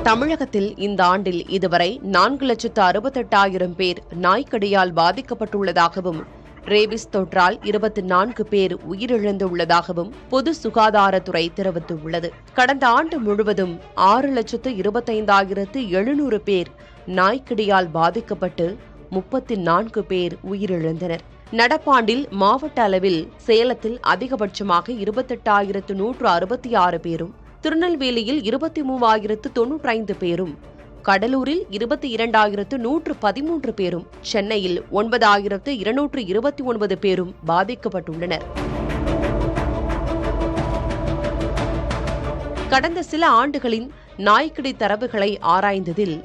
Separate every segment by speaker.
Speaker 1: தமிழகத்தில் இந்த ஆண்டில் இதுவரை 4,68,000 பேர் நாய்க்கடியால் பாதிக்கப்பட்டுள்ளதாகவும் ரேபிஸ் தொற்றால் 24 பேர் உயிரிழந்துள்ளதாகவும் பொது சுகாதாரத்துறை தெரிவித்துள்ளது. கடந்த ஆண்டு முழுவதும் 6,25,700 பேர் நாய்க்கடியால் பாதிக்கப்பட்டு 34 பேர் உயிரிழந்தனர். நடப்பாண்டில் மாவட்ட அளவில் சேலத்தில் அதிகபட்சமாக 28,166 பேரும், திருநெல்வேலியில் 23,095 பேரும், கடலூரில் 22,113 பேரும், சென்னையில் 9,229 பேரும் பாதிக்கப்பட்டுள்ளனர். கடந்த சில ஆண்டுகளின் நாய்க்கடி தரவுகளை ஆராய்ந்ததில்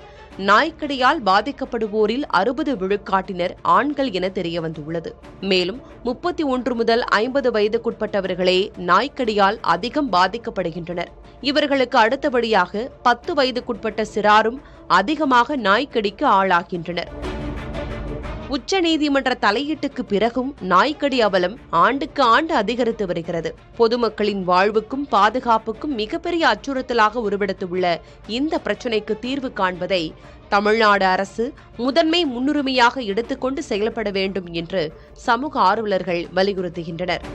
Speaker 1: நாய்க்கடியால் பாதிக்கப்படுவோரில் 60 விழுக்காட்டினர் ஆண்கள் என தெரியவந்துள்ளது. மேலும் 31 முதல் 50 வயதுக்குட்பட்டவர்களே நாய்க்கடியால் அதிகம் பாதிக்கப்படுகின்றனர். இவர்களுக்கு அடுத்தபடியாக 10 வயதுக்குட்பட்ட சிறாரும் அதிகமாக நாய்க்கடிக்கு ஆளாகின்றனர். உச்சநீதிமன்ற தலையீட்டுக்கு பிறகும் நாய்க்கடி அவலம் ஆண்டுக்கு ஆண்டு அதிகரித்து வருகிறது. பொதுமக்களின் வாழ்வுக்கும் பாதுகாப்புக்கும் மிகப்பெரிய அச்சுறுத்தலாக உருவெடுத்துள்ள இந்த பிரச்சினைக்கு தீர்வு காண்பதை தமிழ்நாடு அரசு முதன்மை முன்னுரிமையாக எடுத்துக்கொண்டு செயல்பட வேண்டும் என்று சமூக ஆர்வலர்கள் வலியுறுத்துகின்றனர்.